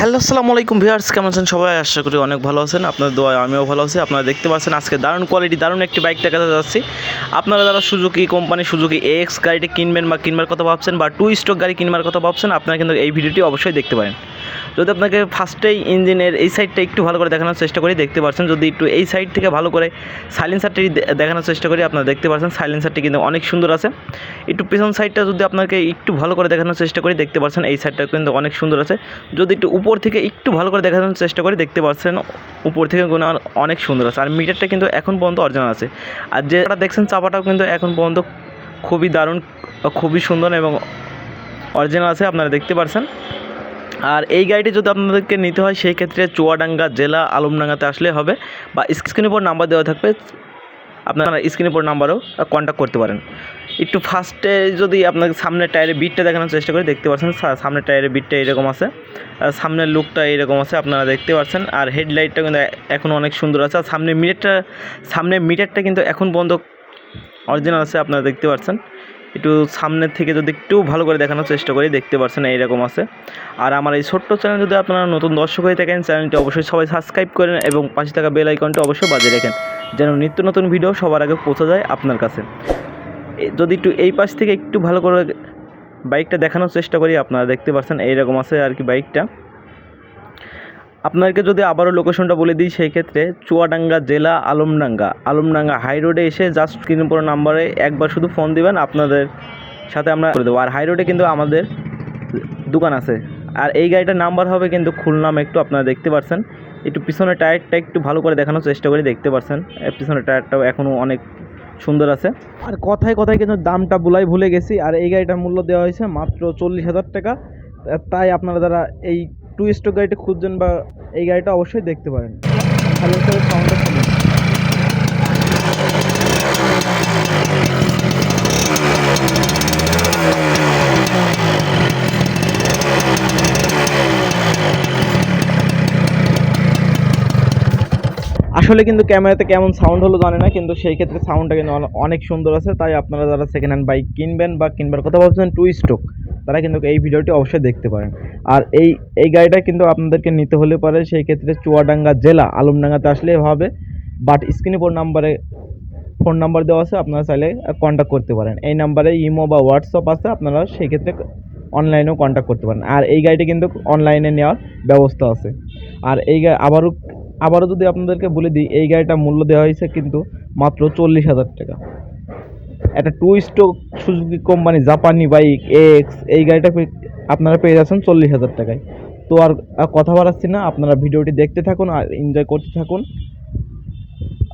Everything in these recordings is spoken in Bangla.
হ্যালো, আসসালামু আলাইকুম ভিউয়ার্স, কেমন আছেন সবাই? আশা করি অনেক ভালো আছেন। আপনাদের দোয়ায় আমিও ভালো আছি। আপনারা দেখতে পাচ্ছেন আজকে দারুণ কোয়ালিটি, দারুণ একটি বাইক দেখাতে যাচ্ছি। আপনারা যারা সুজুকি কোম্পানি সুজুকি এক্স গাড়িটি কিনবেন বা কিনবার কথা ভাবছেন বা টু স্ট্রোক গাড়ি কিনবার কথা ভাবছেন, আপনারা কিন্তু এই ভিডিওটি অবশ্যই দেখতে পারেন। যদি আপনাকে ফার্স্টেই ইঞ্জিনের এই সাইডটা একটু ভালো করে দেখানোর চেষ্টা করি, দেখতে পাচ্ছেন। যদি একটু এই সাইড থেকে ভালো করে সাইলেন্সারটি দেখানোর চেষ্টা করি, আপনারা দেখতে পাচ্ছেন সাইলেন্সারটি কিন্তু অনেক সুন্দর আছে। একটু পিছন সাইডটা যদি আপনাকে একটু ভালো করে দেখানোর চেষ্টা করি, দেখতে পাচ্ছেন এই সাইডটা কিন্তু অনেক সুন্দর আছে। যদি একটু উপর থেকে একটু ভালো করে দেখানোর চেষ্টা করি, দেখতে পাচ্ছেন উপর থেকে কোনো অনেক সুন্দর আছে। আর মিটারটা কিন্তু এখন পর্যন্ত অরিজিনাল আছে। আর যেটা দেখছেন চাপাটাও কিন্তু এখন পর্যন্ত খুবই দারুণ, খুবই সুন্দর এবং অরিজিনাল আছে, আপনারা দেখতে পাচ্ছেন। আর এই গাড়িটি যদি আপনাদেরকে নিতে হয় সেই ক্ষেত্রে চুয়াডাঙ্গা জেলা আলমডাঙ্গাতে আসলে হবে, বা স্ক্রিনের উপর নাম্বার দেওয়া থাকবে, আপনারা স্ক্রিনের উপর নাম্বারও কন্ট্যাক্ট করতে পারেন। একটু ফার্স্টে যদি আপনাকে সামনের টায়ারের বিটটা দেখানোর চেষ্টা করি, দেখতে পাচ্ছেন সামনের টায়ারের বিটটা এরকম আছে, সামনের লুকটা এরকম আছে, আপনারা দেখতে পাচ্ছেন। আর হেডলাইটটা কিন্তু এখন অনেক সুন্দর আছে। আর সামনের মিটারটা কিন্তু এখন পর্যন্ত অরিজিনাল আছে, আপনারা দেখতে পাচ্ছেন। একটু সামনের থেকে যদি একটু ভালো করে দেখানোর চেষ্টা করি, দেখতে পাচ্ছেন এইরকম আছে। আর আমার এই ছোট্ট চ্যানেল যদি আপনারা নতুন দর্শক হয়ে থাকেন, চ্যানেলটি অবশ্যই সবাই সাবস্ক্রাইব করেন এবং পাশে থাকা বেল আইকনটি অবশ্যই বাজিয়ে রাখেন, যেন নিত্য নতুন ভিডিও সবার আগে পৌঁছে যায় আপনার কাছে। যদি একটু এই পাশ থেকে একটু ভালো করে বাইকটা দেখানোর চেষ্টা করি, আপনারা দেখতে পাচ্ছেন এইরকম আছে আর কি বাইকটা। আপনাকে যদি আবারও লোকেশনটা বলে দিই, সেই ক্ষেত্রে চুয়াডাঙ্গা জেলা আলমডাঙ্গা হাই রোডে এসে জাস্ট স্ক্রিনের উপর নাম্বারে একবার শুধু ফোন দিবেন, আপনাদের সাথে আমরা করে দেবো। আর হাই রোডে কিন্তু আমাদের দোকান আছে। আর এই গাড়িটার নাম্বার হবে কিন্তু খুলনা একটু, আপনারা দেখতে পাচ্ছেন। একটু পিছনের টায়ারটা একটু ভালো করে দেখানোর চেষ্টা করে, দেখতে পাচ্ছেন পিছনের টায়ারটাও এখনও অনেক সুন্দর আছে। আর কথায় কথায় কিন্তু দামটা ভুলে গেছি। আর এই গাড়িটার মূল্য দেওয়া হয়েছে মাত্র 40,000 টাকা। তাই আপনারা যারা এই টু স্ট্রোক গাড়িটা খুঁজছেন বা এই গাড়িটা অবশ্যই দেখতে পারেন। ভালো করে সাউন্ডটা শুনুন। আসলে কিন্তু ক্যামেরাতে কেমন সাউন্ড হলো জানি না, কিন্তু সেই ক্ষেত্রে সাউন্ডটা কিন্তু অনেক সুন্দর আছে। তাই আপনারা যারা সেকেন্ড হ্যান্ড বাইক কিনবেন বা কিনবার কথা ভাবছেন টু স্ট্রোক, তারা কিন্তু এই ভিডিওটি অবশ্যই দেখতে পারেন। আর এই গাড়িটা কিন্তু আপনাদেরকে নিতে হলে পারে সেই ক্ষেত্রে চুয়াডাঙ্গা জেলা আলমডাঙ্গাতে আসলেই হবে। বাট স্ক্রিনে ফোন নাম্বার দেওয়া আছে, আপনারা চাইলে কন্ট্যাক্ট করতে পারেন। এই নাম্বারে ইমো বা হোয়াটসঅ্যাপ আছে, আপনারা সেই ক্ষেত্রে অনলাইনেও কন্ট্যাক্ট করতে পারেন। আর এই গাড়িটি কিন্তু অনলাইনে নেওয়ার ব্যবস্থা আছে। আর এই আবারও যদি আপনাদেরকে বলে দিই, এই গাড়িটার মূল্য দেওয়া হয়েছে কিন্তু মাত্র 40,000 টাকা। একটা টু স্ট্রোক সুজুকি কোম্পানি জাপানি বাইক এক্স, এই গাড়িটা আপনারা পেয়ে যাচ্ছেন 40,000 টাকায়। তো আর কথা বাড়াচ্ছি না, আপনারা ভিডিওটি দেখতে থাকুন আর এনজয় করতে থাকুন।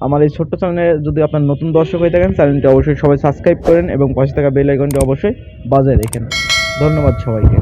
আমার এই ছোট্ট চ্যানেলে যদি আপনার নতুন দর্শক হয়ে থাকেন, চ্যানেলটি অবশ্যই সবাই সাবস্ক্রাইব করেন এবং পাশে থাকা বেল আইকনটি অবশ্যই বাজায় রাখেন। ধন্যবাদ সবাইকে।